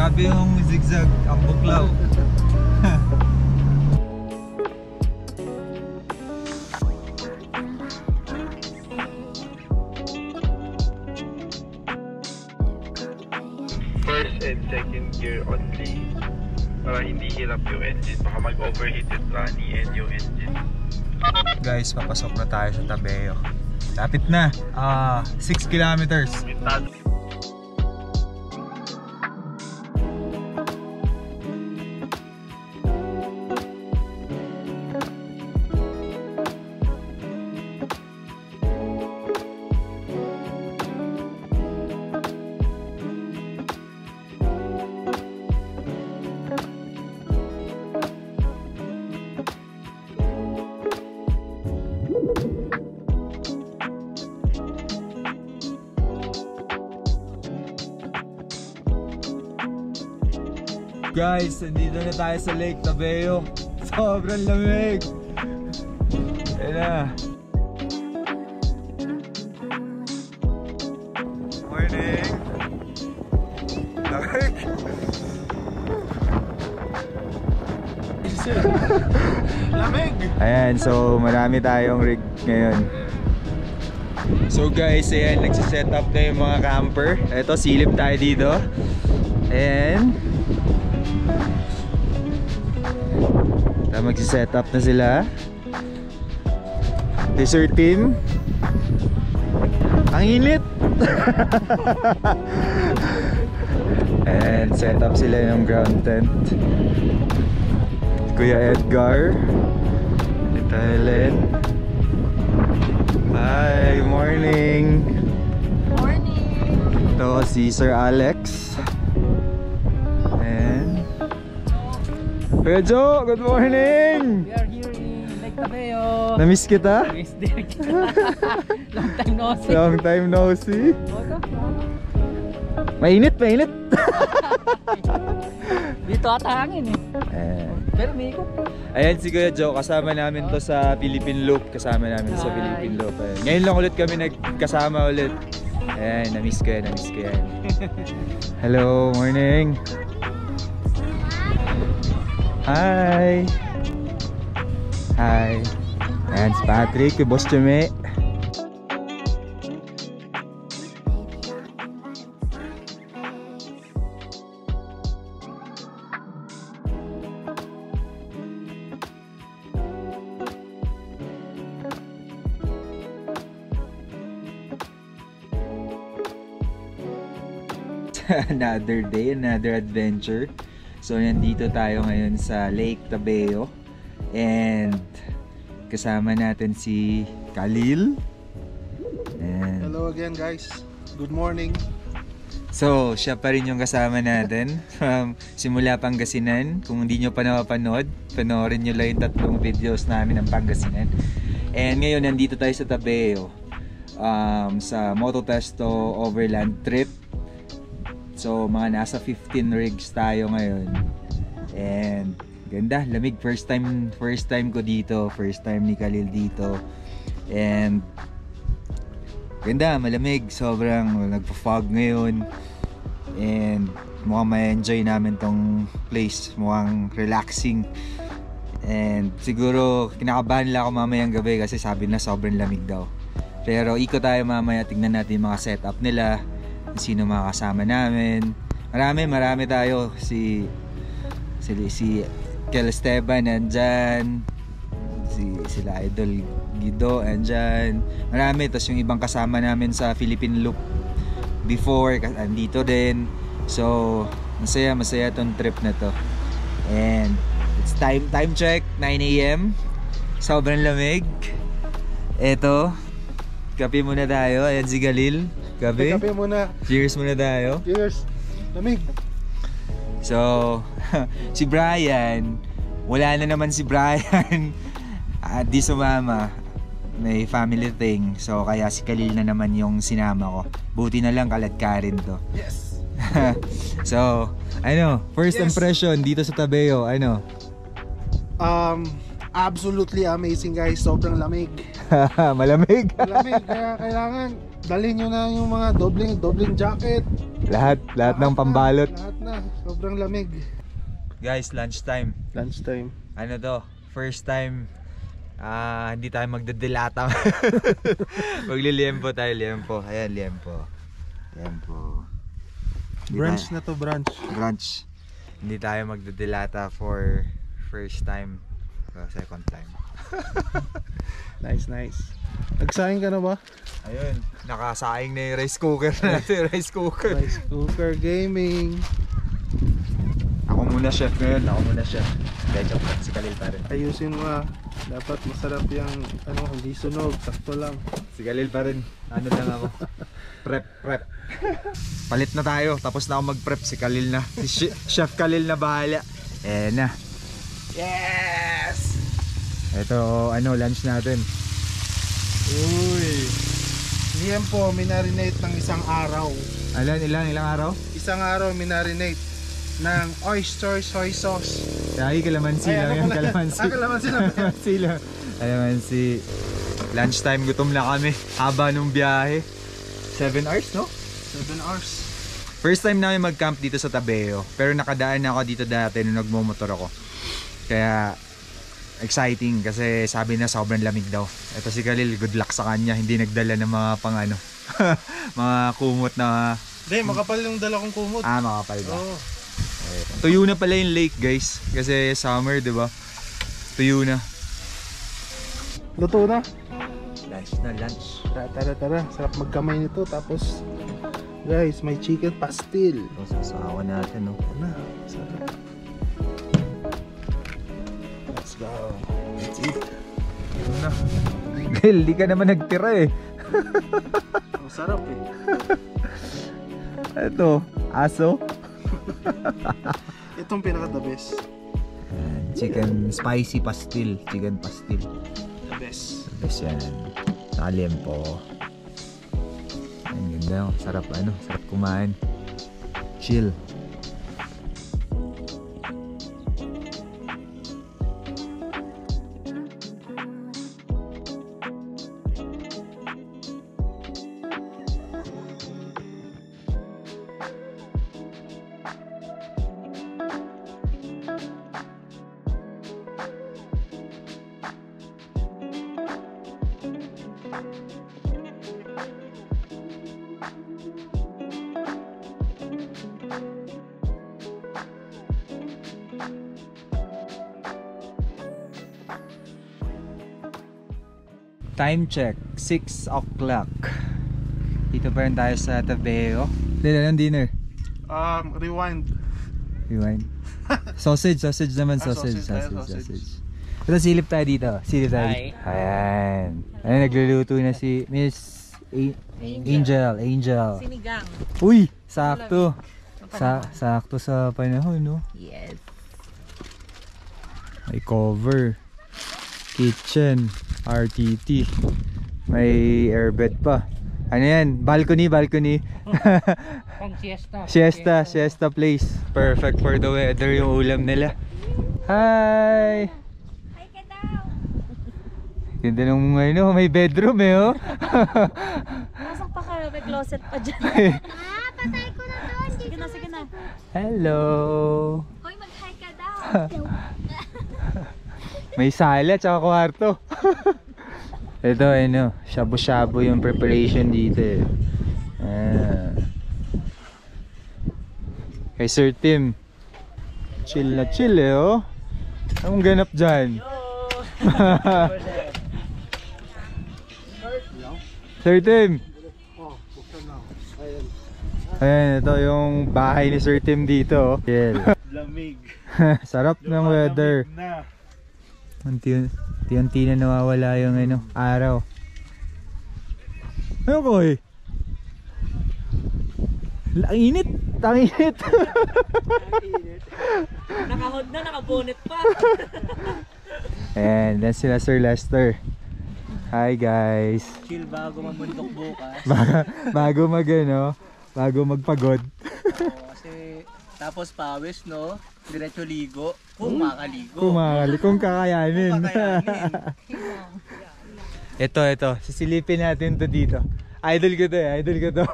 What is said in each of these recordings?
Grabe yung zigzag, ang buklaw. First and second gear only para hindi hirap yung engine, baka mag-overheat yung tranny and yung engine. Guys, papasok na tayo sa Tabeo. Lapit na, 6 kilometers. Guys, nandito na tayo sa Lake Tabeo. Sobrang lamig. Ayan na. Morning. Lamig. Lamig. Ayan, so marami tayong rig ngayon. So guys, ayan, nagsiset up na yung mga camper. Ito, silip tayo dito. And magsi-set up na sila. Desert team. Ang init. And set up sila ng ground tent. Kuya Edgar, Tita Helen. Hi, morning. Morning. Ito si Sir Alex. Kuya Joe, good morning! We are here in Lake Tabeo. Namiss kita? Miss din kita. Long time no see. Long time no see. Mainit, mainit! Dito ata hangin eh. Pero may ikot. Ayan si Kuya Joe, kasama namin to sa Philippine Loop. Kasama namin sa Philippine Loop. Ayan. Ngayon lang ulit kami nagkasama ulit. Ayan, namiss ko yan, namiss ko yan. Hello, morning! Hi! Hi! Ayan si Patrick, si Boss Cheme. Another day, another adventure. So nandito tayo ngayon sa Lake Tabeo and kasama natin si Khalil. And hello again guys, good morning. so siya pa rin yung kasama natin from simula Pangasinan. Kung hindi nyo pa napapanood, panoorin nyo lang yung 3 videos namin ng Pangasinan. And ngayon nandito tayo sa Tabeo, sa Mototesto Overland Trip. So mga nasa 15 rigs tayo ngayon. And ganda, lamig. First time ko dito. First time ni Khalil dito. And ganda, malamig. Sobrang nagpo-fog ngayon. And mukhang ma-enjoy namin tong place. Mukhang relaxing. And siguro kinakabahan lang ako mamayang gabi kasi sabi na sobrang lamig daw. Pero ikot tayo mamaya, tignan natin yung mga setup nila, sino mga kasama namin. Marami tayo. Si Kel Esteban nandyan, sila Idol Guido nandyan, marami. Tapos yung ibang kasama namin sa Philippine Loop before andito din. So masaya tong trip na to. And it's time check, 9 AM. Sobrang lamig. Eto, kape muna tayo. Ayan si Khalil. Kape muna. Cheers muna tayo. Cheers. Lamig. So, si Brian, wala na naman si Brian. Di sumama. May family thing. So, kaya si Khalil na naman yung sinama ko. Buti na lang kaladkarin to. Yes. So, first impression dito sa Tabeo, Absolutely amazing guys. Sobrang lamig. Malamig. Malamig. Kaya kailangan dalhin nyo na yung mga dobling jacket. Lahat ng pambalot. Lahat na. Sobrang lamig. Guys, lunchtime. Lunchtime. Ano to? First time hindi tayo magdadilata. Magliliempo tayo, liempo. Ayan, liempo. Liempo. Brunch na to, brunch. Brunch. Hindi tayo magdadilata for first time. Second time. Nice, nice. Nagsaing ka na ba? Ayun, nakasaing na yung rice cooker natin. Rice cooker. Rice cooker gaming. Ako muna chef ngayon. Ako muna chef. Medyo si Khalil pa rin. Ayusin mo ah. Dapat masarap yung hindi sunog. Sakto lang. Si Khalil pa rin. Ano lang ako. Prep. Palit na tayo. Tapos na ako mag-prep. Si Khalil na. Si Chef Khalil na bahala. Na. Yes! Ito, lunch natin. Uy. Liempo, minarinate ng isang araw. Ilang araw? Isang araw minarinate ng oyster soy sauce. Ay, kalamansi lang yan. Kalamansi. Kalamansi lang. Kalamansi lang. Kalamansi. Lunchtime, gutom na kami. Haba nung biyahe. 7 hours, no? 7 hours. First time namin mag-camp dito sa Tabeo. Pero nakadaan na ako dito dati nung nagmumotor ako. Kaya exciting kasi sabi na sobrang lamig daw. Ito si Khalil, good luck sa kanya. Hindi nagdala ng mga mga kumot na... Hindi, makapal yung dala kong kumot. Makapal ba? Oo. Tuyo na pala yung lake, guys. Kasi summer, di ba? Tuyo na. Luto na. Lunch. Tara. Sarap magkamay nito. Tapos, guys, may chicken pastil. Sasawa natin, no? Na, sarap. Let's go. Let's eat. Yun na. Gil, di ka naman nagtira eh. Ang sarap eh. Ito, aso. Itong pinaka the best. Chicken spicy pastil. Chicken pastil. The best. Best yan. Liempo. Ang ganda. Sarap sarap kumain. Chill. Time check, 6 o'clock. Dito pa rin tayo sa Tabeo. Dila ng dinner. Rewind. Sausage naman, sausage. Ito silip tayo dito. Hi. Ayan. Ayan, nagluluto na si Miss Angel. Sinigang. Uy, sakto. Sakto sa panahon, no? Yes. May cover. Kitchen. RTT. May airbed pa. Ano yan? Balcony. Pang Siesta place. Perfect for the weather yung ulam nila. Hi! Hi ka daw. Ganda nung may bedroom oh. Pasok pa ka, may closet pa dyan. Patay ko na doon. Sige na. Hello! Hoy, mag-hi ka daw. May sala tsaka kwarto. Ito shabu-shabu yung preparation dito eh. Kay Sir Tim. Chill oh. Anong ganap dyan? Sir Tim. Ayan, ito yung bahay ni Sir Tim dito. Lamig. Sarap ng weather. Unti-unti na nawawala yung araw. Ano ko eh? Ang init. Nakahod na, nakabonet pa. Ayan, dan sila Sir Lester. Hi guys. Chill bago mamundok bukas. Bago magpagod. Kasi tapos pawis, no? Diretso ligo. Kung makaligo. Kung kakayanin. Ito. Sisilipin natin to dito. Idol ko to.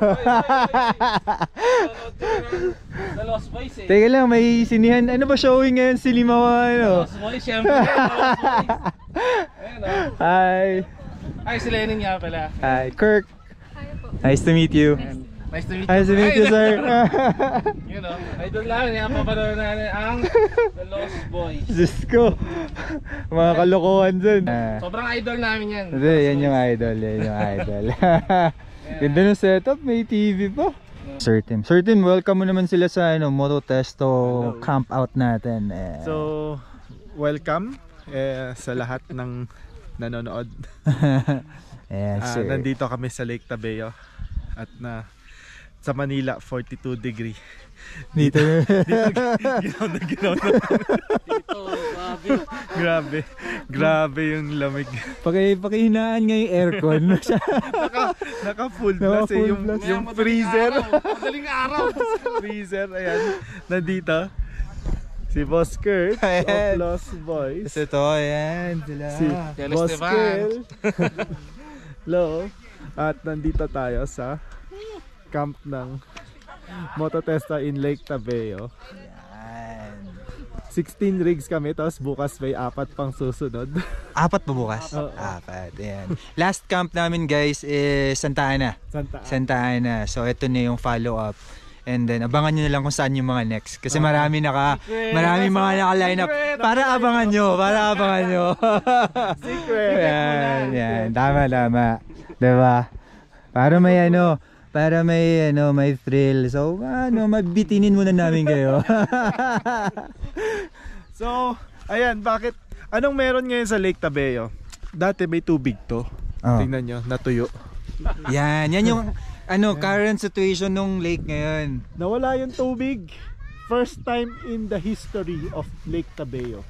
The Lost Boys eh. Teka lang, may sinihan. Ano ba showing ngayon? Silimawa, ano? Lost Boys, syempre. Lost Boys. Ayan o. Hi. Ay, si Lenin nga pala. Hi, Kirk. Nice to meet you. Nice to meet you. Nice to meet you, sir. Yun o. Idol lang. Yan papanood natin ang The Lost Boys. Diyos ko. Mga kalokohan dun. Sobrang idol namin yan. Hindi, yan yung idol. Yan yung idol. Ganda ng setup. May TV pa. Sir Tim, welcome mo naman sila sa Moto Testo camp out natin. So, welcome sa lahat ng nanonood. Yes, sir. Nandito kami sa Lake Tabeo at sa Manila 42 degree. Dito. Ginaw na. Dito, Grabe yung lamig. Pakihinaan nga yung aircon. Naka full blast full yung blast. yung freezer. Madaling araw. Freezer, ayan. Nandito si Boss Kurt of Lost Boys. Kasi ito, ayan sila. Si Del Boss Esteban. Kel. Hello. At nandito tayo sa camp ng Moto Testa in Lake Tabeo. 16 rigs kami, tapos bukas may 4 pang susunod. 4 pa bukas? 4, ayan. Last camp namin guys is Santa Ana. Santa Ana. So ito na yung follow up. And then abangan nyo na lang kung saan yung mga next. Kasi marami mga naka-line up. Para abangan nyo. Secret. Yan. Tama. Diba? Para may may thrill. So mabitinin muna namin kayo. So, ayan, anong meron ngayon sa Lake Tabeo? Dati may tubig to. Tingnan nyo, natuyo. Yan yung current situation ng lake ngayon. Nawala yung tubig. First time in the history of Lake Tabeo.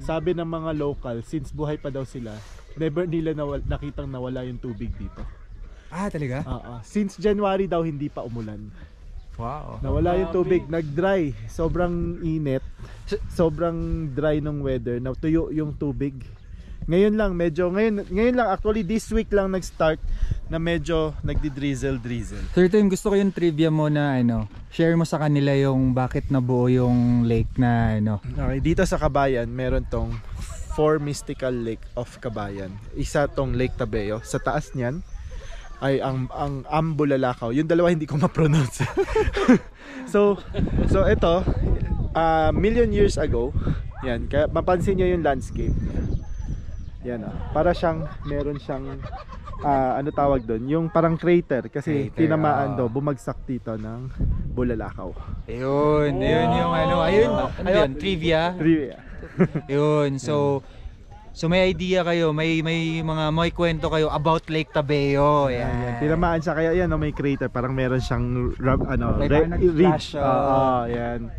Sabi ng mga local, since buhay pa daw sila, never nila nakitang nawala yung tubig dito. Talaga? Since January daw hindi pa umulan. Wow. Nawala yung tubig, nag-dry. Sobrang init. Sobrang dry ng weather. Natuyo yung tubig. Ngayon lang actually this week lang nag-start na medyo nagdi-drizzle. Sir Tim, gusto ko yung trivia mo na share mo sa kanila yung bakit nabuo yung lake na Okay, dito sa Kabayan meron tong 4 mystical lake of Kabayan. Isa tong Lake Tabeo. Sa taas niyan ay ang Ambulalakaw. Yung dalawa hindi ko ma-pronounce. so ito million years ago, yan, kaya mapansin niyo yung landscape niya. Yan para siyang meron siyang ano tawag doon, yung parang crater kasi tinamaan daw, bumagsak dito ng Bulalakaw. Ayun yung ayun trivia. Yun, so may idea kayo, may kwento kayo about Lake Tabeo. Yan. Tinamaan siya kaya yan, may crater, parang meron siyang ridge. Yan.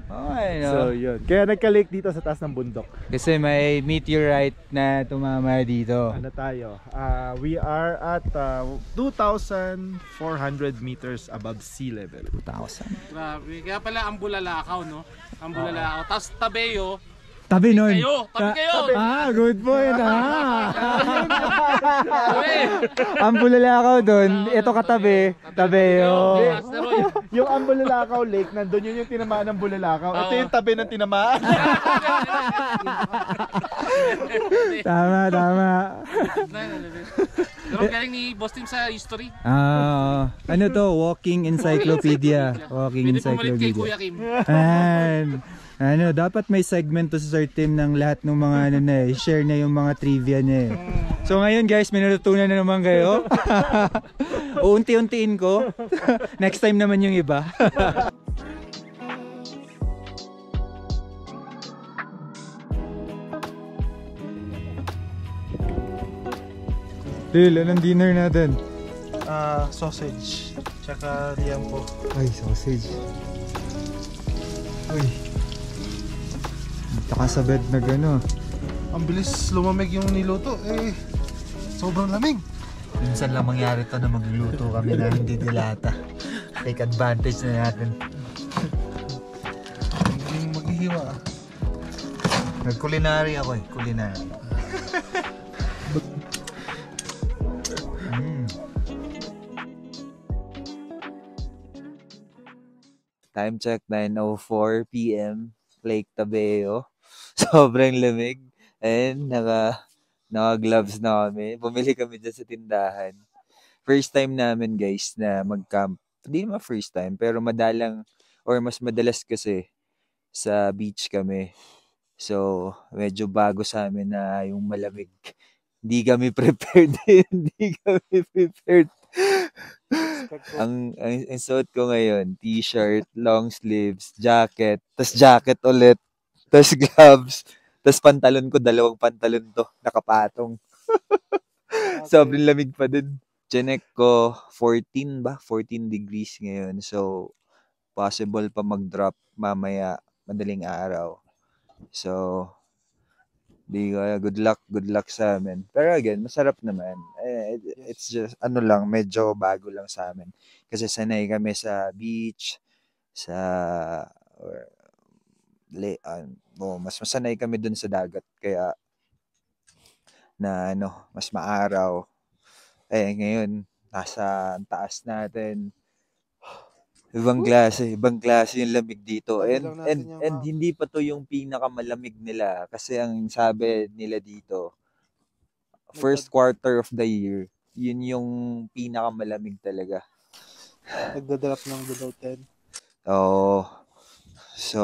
Okay, So yun. Kaya nagka-lake dito sa taas ng bundok. Kasi may meteorite na tumama dito. Ano tayo? We are at 2,400 meters above sea level. 2,000. Grabe. Kaya pala ang Bulalakaw, no? Ang Bulalakaw. Tapos Tabeo. Tabi nun. Tabi kayo. Good point. Ang Bulalakaw doon, ito katabi, Tabeo. Yung ang Bulalakaw Lake, nandun yun yung tinamaan ng Bulalakaw. Ito yung tabi ng tinamaan. Tama. Pero galing ni Boss Tim sa history. Ano to? Walking encyclopedia. Pwede pumalit kay Kuya Kim. Dapat may segment to sa Sir Tim ng lahat ng mga share na yung mga trivia niya. So ngayon guys, may natutunan na naman kayo. Uunti-untiin ko. Next time naman yung iba. Dil, anong dinner natin? Sausage. Tsaka liampo. Ay, sausage. Uy. Taka sa bed na gano'n. Ang bilis lumamig yung niluto. Sobrang lamig. Minsan lang mangyari to na magluluto kami na hindi dilata. Take advantage na natin. Hindi maghihiwa. Nag-culinary ako culinary. Time check 9:04 PM, Lake Tabeo. Sobrang lamig. And naka-gloves na kami. Bumili kami dyan sa tindahan. First time namin guys na mag-camp. Hindi naman first time, pero madalang or mas madalas kasi sa beach kami. So, medyo bago sa amin na yung malamig. Hindi kami prepared. Hindi kami prepared. Ang suot ko ngayon, t-shirt, long sleeves, jacket, tas jacket ulit, tas gloves, tas pantalon ko, dalawang pantalon to, nakapatong. Sobrang lamig pa din. Chinek ko, 14 ba? 14 degrees ngayon. So, possible pa mag-drop mamaya madaling araw. So, good luck sa amin. Pero again, masarap naman. It's just, medyo bago lang sa amin. Kasi sanay kami sa beach, or, mas masanay kami dun sa dagat. Kaya, mas maaraw. Ngayon, nasa taas natin. Ibang klase yung lamig dito. And hindi pa to yung pinakamalamig nila. Kasi ang sabi nila dito, first quarter of the year, yun yung pinakamalamig talaga. Nagdadrop ng below 10. Oo. So,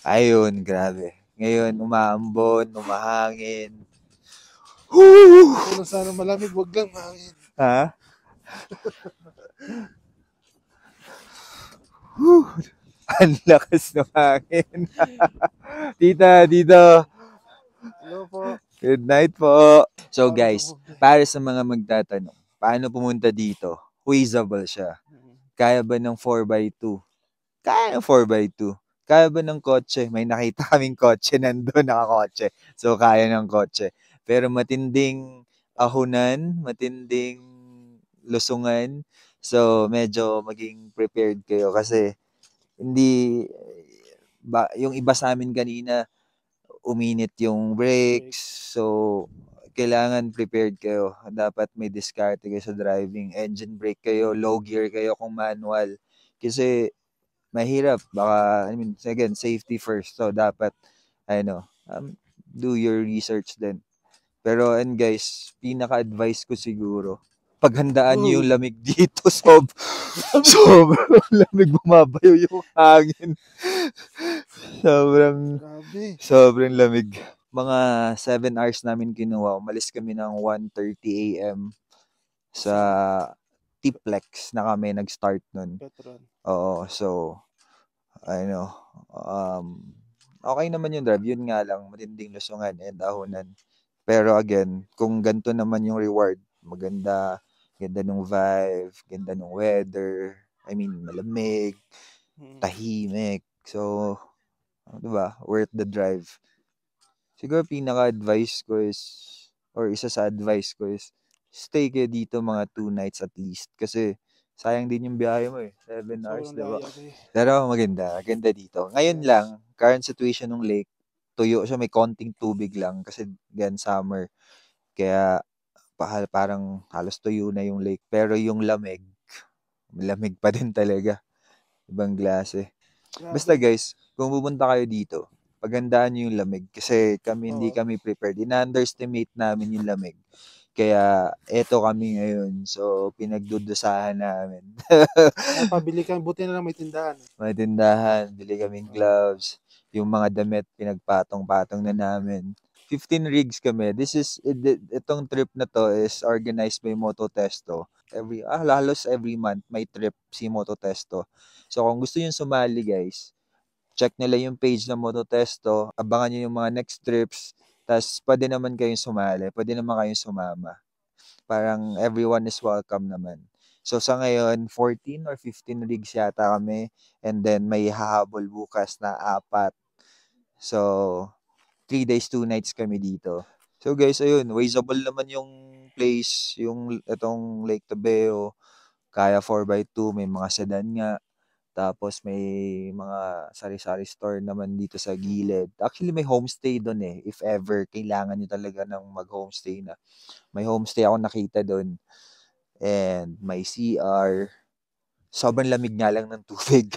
ayun, grabe. Ngayon, umaambon, umahangin. Kung sana malamig, wag lang mahangin. Ha? Ang lakas ng hangin. Tita, dito. Hello po. Good night po. So guys, para sa mga magtatanong, paano pumunta dito? Feasible siya. Kaya ba ng 4x2? Kaya ng 4x2. Kaya ba ng kotse? May nakita kaming kotse nandun, nakakotse. So kaya ng kotse. Pero matinding ahunan, matinding lusungan. So medyo maging prepared kayo kasi hindi yung iba sa amin kanina uminit yung brakes. So kailangan prepared kayo. Dapat may diskarte kayo sa driving. Engine brake kayo, low gear kayo kung manual. Kasi mahirap. Baka, again, safety first. So dapat, do your research din. Pero, and guys, pinaka-advice ko siguro, paghandaan niyo yung lamig dito. Sobrang lamig, bumabayo yung hangin. Sobrang lamig. Mga 7 hours namin kinuha. Umalis kami ng 1:30 AM sa Tiplex na kami nag-start nun. Oo, so, okay naman yung drive. Yun nga lang, matinding lusungan and dahonan. Pero again, kung ganito naman yung reward, maganda ng vibe, ganda ng weather, malamig, tahimik. So, diba, worth the drive. Siguro pinaka-advice ko is, or isa sa advice ko is, stay kayo dito mga 2 nights at least. Kasi, sayang din yung biyahe mo 7 hours, diba? Pero maganda dito. Ngayon lang, current situation ng lake, tuyo siya, may konting tubig lang kasi again summer. Kaya parang halos tuyo na yung lake. Pero yung lamig pa din talaga. Ibang klase. Basta guys, kung pupunta kayo dito, paghandaan nyo yung lamig kasi hindi kami prepared. Ina-underestimate namin yung lamig. Kaya eto kami ngayon. So pinagdudusahan namin. Pabili kami, buti na lang may tindahan. May tindahan, bili kaming gloves. Yung mga damit, pinagpatong-patong na namin. 15 rigs kami. Itong trip na to is organized by Mototesto. Halos every month may trip si Mototesto. So kung gusto yung sumali guys, check nila yung page ng Mototesto. Abangan nyo yung mga next trips. Tapos pwede naman kayong sumali. Pwede naman kayong sumama. Parang everyone is welcome naman. So sa ngayon, 14 or 15 rigs yata kami. And then may hahabol bukas na 4. So, 3 days, 2 nights kami dito. So guys, ayun, wazeable naman yung place, itong Lake Tabeo. Kaya 4x2, may mga sedan nga. Tapos may mga sari-sari store naman dito sa gilid. Actually, may homestay doon if ever kailangan nyo talaga ng mag-homestay na. May homestay ako nakita doon. And may CR. sobrang lamig nga lang ng tubig.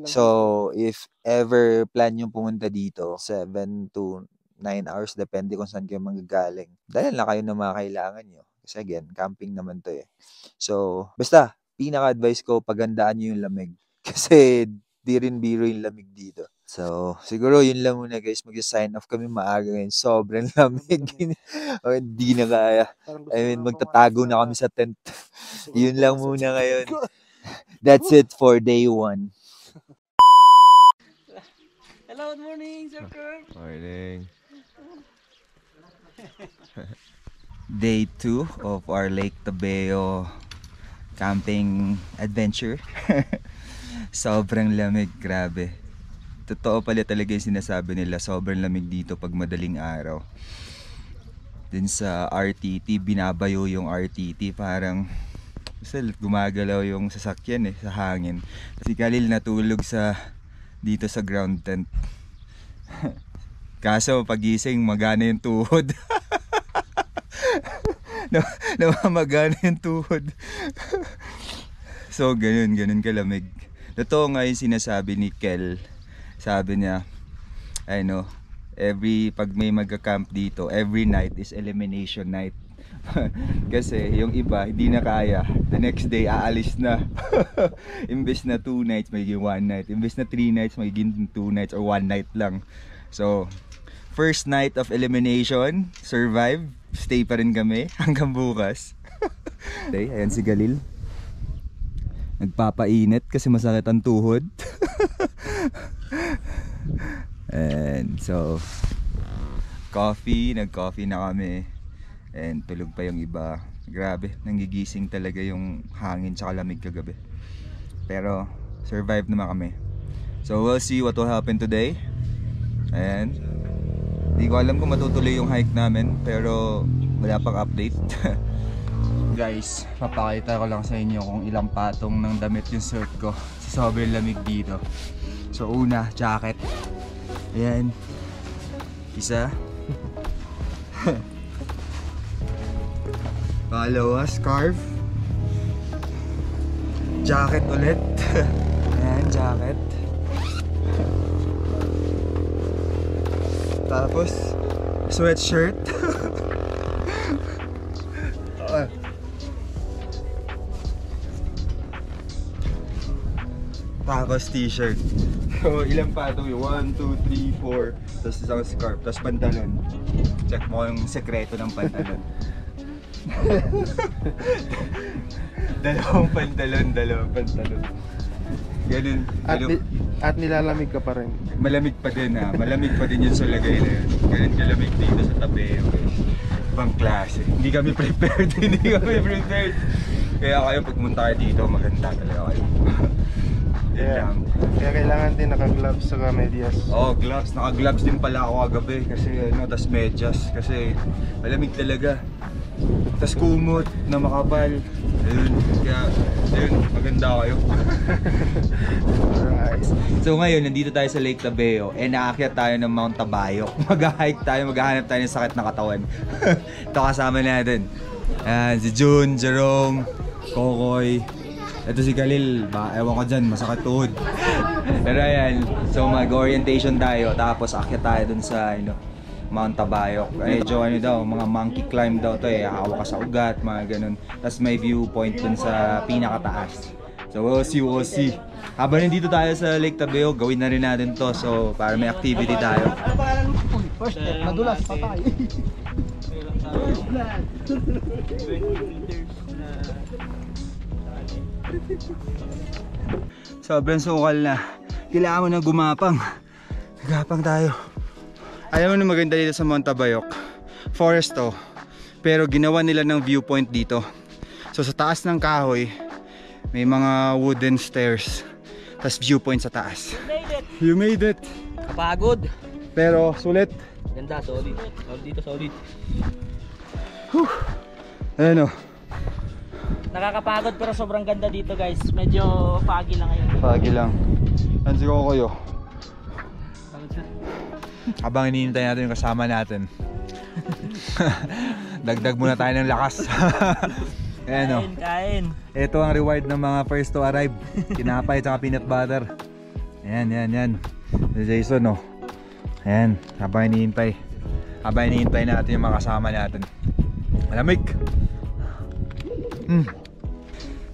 So, if ever plan yung pumunta dito, 7 to 9 hours, depende kung saan kayo manggagaling. Dahil na kayo ng mga kailangan nyo. Kasi again, camping naman to eh. So, basta, pinaka-advice ko, pagandaan nyo yung lamig. Kasi, di rin biro yung lamig dito. So, siguro yun lang muna guys. Mag-sign off kami maaga ngayon. Sobrang lamig. Hindi na kaya. I mean, magtatago na kami sa tent. Yun lang muna ngayon. That's it for day 1. Hello, good morning, Sir Kurt. Morning. Day 2 of our Lake Tabeo camping adventure. Sobrang lamig, grabe. Totoo pala talaga yung sinasabi nila, sobrang lamig dito pag madaling araw. Din sa RTT, binabayo yung RTT, parang gumagalaw yung sasakyan sa hangin. Si Khalil natulog dito sa ground tent. Kaso pagising magana yung tuhod. Namamagana yung tuhod. So ganun kalamig. Totoo nga yung sinasabi ni Kel. Sabi niya, pag may magka-camp dito, every night is elimination night. Kasi yung iba hindi na kaya, the next day aalis na. Imbes na 2 nights magiging 1 night, imbes na 3 nights magiging 2 nights or 1 night lang. So first night of elimination, survive, stay pa rin kami hanggang bukas. Okay, ayan si Khalil, nagpapainit kasi masakit ang tuhod. And so nag-coffee na kami. And tulog pa yung iba. Grabe, nangigising talaga yung hangin tsaka lamig kagabi. Pero survive naman kami. So we'll see what will happen today. And di ko alam kung matutuloy yung hike namin, pero wala pang update. Guys, papakita ko lang sa inyo kung ilang patong ng damit yung suit ko sa sobrang lamig dito. So una, jacket. Ayan. Isa. Pangalawa, scarf. Jacket ulit. Ayan, jacket. Tapos sweatshirt. Tapos t-shirt. So ilang patong yung 1, 2, 3, 4. Tapos isang scarf. Tapos pantalon. Check mo yung sekreto ng pantalon. dalawang pantalon. Ganun. At nilalamig ka pa rin. Malamig pa din malamig pa din yun sa lagay na yun. Ganun kalamig dito sa Tabeo. Ibang klase. Hindi kami prepared. Kaya kayo pagmunta kayo dito, maganda talaga kayo. Kaya kailangan din naka-gloves saka medyas. Gloves. Naka-gloves din pala ako kagabi kasi tas medyas kasi malamig talaga. Tas kumot na makapal. Ayun, maganda kayo. So ngayon, nandito tayo sa Lake Tabeo and naakyat tayo ng Mount Tabayok. Mag-hike tayo, maghahanap tayo ng sakit na katawan. Ito kasama natin. Si June, Jerome, Kokoy. Ito si Khalil, ewan ko dyan, masakit tuhod. Pero ayan, so mag-orientation tayo, tapos akyat tayo dun sa Mount Tabayok. Medyo mga monkey climb daw to hawak ka sa ugat, mga ganun. Tapos may viewpoint dun sa pinakataas. So we'll see. Habang nandito tayo sa Lake Tabeo, gawin na rin natin to, so para may activity tayo. First step, madulas pa tayo. Sobrang sukal na. Kailangan mo na gumapang. Nagapang tayo. Alam mo na maganda dito sa Mount Tabayok, forest to, pero ginawa nila ng viewpoint dito. So sa taas ng kahoy may mga wooden stairs, tas viewpoint sa taas. You made it. Kapagod. Pero sulit. Ganda, solid. Solid. Ayan o. Nakakapagod pero sobrang ganda dito guys. Medyo foggy lang ngayon. Foggy lang. Yan si Kokoyo. Habang hinihintay natin yung kasama natin. Dagdag muna tayo ng lakas. Ayan o. Kain. Ito ang reward ng mga first to arrive. Kinapay at peanut butter. Ayan. Si Jason o. Ayan, habang hinihintay natin yung mga kasama natin. Malamig.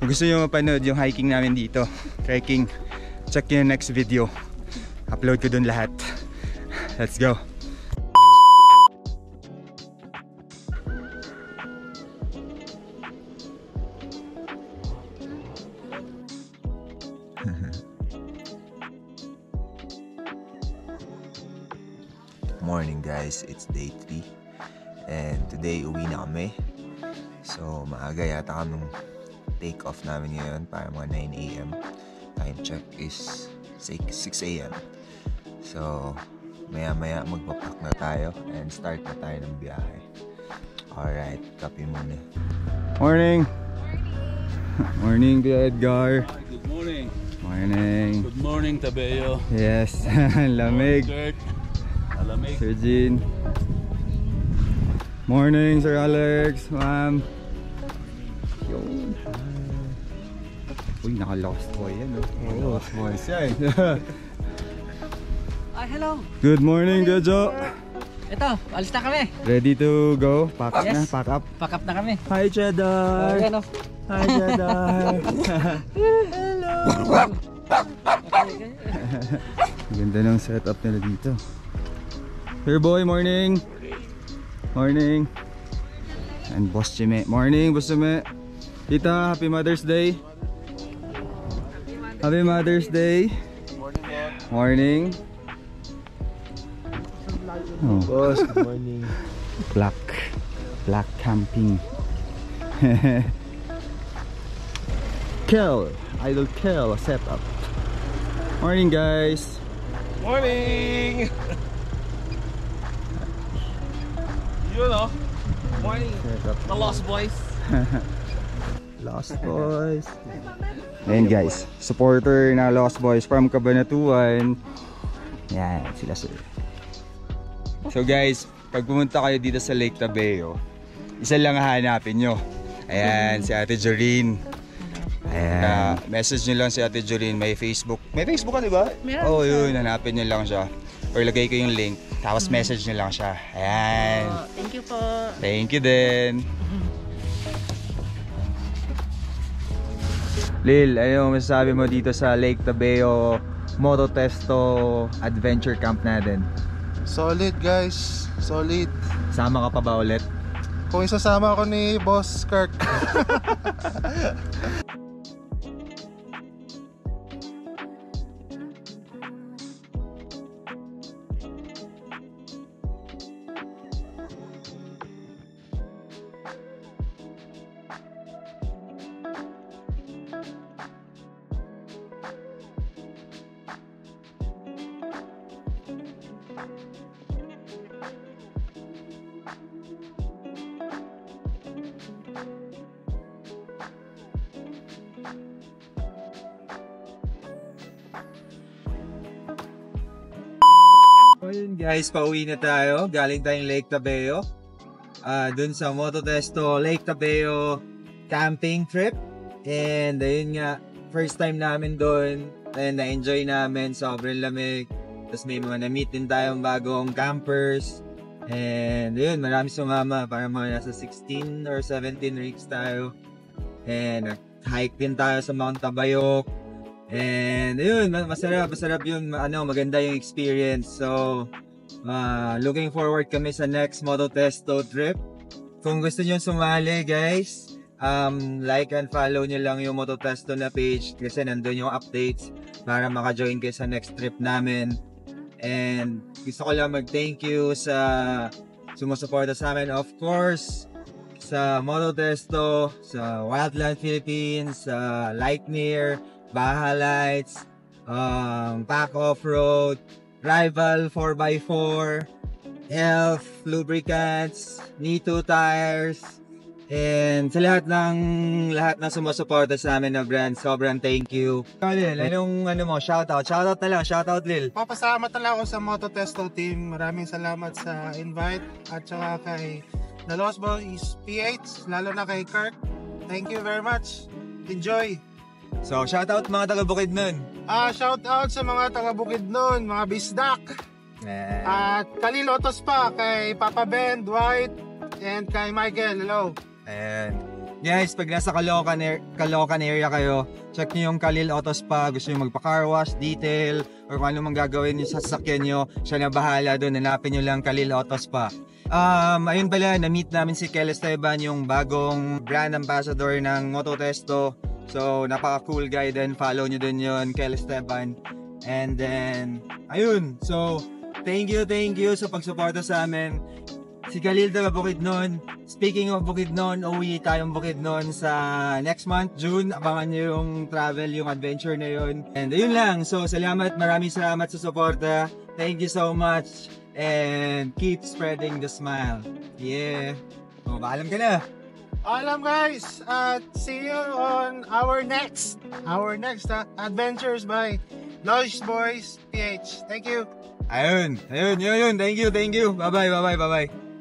Kung gusto nyo mapanood yung hiking namin dito, trekking, check yung next video. Upload ko dun lahat. Let's go. Morning guys, it's day 3 and today uwi na kami. So maaga yata kaming take off namin ngayon para mga 9 AM. Time check is 6 AM. So maya magpapak na tayo and start na tayo ng biyahe. Alright, copy muna. Morning! Morning Kuya Edgar. Good morning. Morning. Good morning, Tabeo. Yes, lamig. Kurt. Alamig. Sir Jean. Morning, Sir Alex, ma'am. Yun. Uy, naka-lost boy yan, no? Oh, lost boy siya, Hello. Good morning, Jojo. Ito, alis na kami. Ready to go? Pack up na, Yes. pack up. Pack up na kami. Hi, Cheddar. Ayan o. Hi, Cheddar. Ganda ng setup nila dito. Here boy, morning. Morning. And Boss Jime. Morning, Boss Jime. Tita, happy Mother's Day. Happy Mother's Day. Morning. Oh. Boss, good morning. Black camping. Kel, Idol Kel setup. Morning guys. Morning! You know, morning. Setup. The Lost Boys. Lost Boys. Ayan guys, supporter na Lost Boys from Cabanatuan. Yan, sila sir. So guys, pag pumunta kayo dito sa Lake Tabeo, isa lang hahanapin nyo. Ayan, si Ate Joreen. Ayan, message nyo lang si Ate Joreen, may Facebook. May Facebook ka, di ba? Meron Oo, yun, hanapin nyo lang siya. Or lagay ko yung link, tapos message nyo lang siya. Ayan. Thank you po. Thank you din. Lil, ano yung masasabi mo dito sa Lake Tabeo Moto Testo Adventure Camp natin? Solid guys, solid. Sama ka pa ba ulit? Kung isasama ako ni Boss Kirk. So yun guys, pauwi na tayo. Galing tayong Lake Tabeo. Dun sa Moto Testo Lake Tabeo camping trip. And ayun nga, first time namin dun. And na-enjoy namin, sobrang lamig. Tapos may mga na-meet din tayong bagong campers. And ayun, marami sumama. Parang mga nasa 16 or 17 rigs tayo. And hike din tayo sa Mount Tabayok. And ayun, masarap yun, maganda yung experience. So, looking forward kami sa next Moto Testo trip. Kung gusto nyo sumali guys, like and follow nyo lang yung Moto Testo na page kasi nandun yung updates para maka-join kayo sa next trip namin. And gusto ko lang mag-thank you sa sumusuporta sa amin, of course, sa Moto Testo, sa Wildland Philippines, sa Lightyear, Baja Lights, Pack Off-Road, Rival 4x4, Elf Lubricants, Nito Tires, and sa lahat na sumusuporta sa amin na brand, sobrang thank you. Lil, anong shoutout? Shoutout na lang, shoutout Lil. Papasalamat na lang ako sa Moto Testo team. Maraming salamat sa invite at saka kay The Lost Boys PH, lalo na kay Kirk. Thank you very much. Enjoy. So, shoutout mga taga Bukidnon. Shout out sa mga taga Bukidnon, mga bisdak. At Khalil Otospa, kay Papa Ben, Dwight, and kay Michael. Hello. And guys, pag nasa Caloocan area kayo, check nyo yung Khalil Otospa. Gusto nyo magpa-car wash, detail, or kung ano mang gagawin nyo sa sasakyan nyo, siya na bahala doon. Hanapin nyo lang Khalil Otospa. Ayun pala, na-meet namin si Kel Esteban, yung bagong brand ambassador ng Mototesto. So, napaka-cool guy din. Follow nyo din yun, Kel Esteban. And then, ayun. So, thank you sa pagsuporta sa amin. Si Khalil taga Bukidnon. Speaking of Bukidnon, uwi tayong Bukidnon sa next month, June. Abangan nyo yung travel, yung adventure na yun. And ayun lang. So, maraming salamat sa suporta. Thank you so much. And keep spreading the smile. Yeah. O, paalam ka na. Alam guys, at see you on our next adventures by Lois Boys PH. Thank you. Ayun. Thank you. Bye-bye.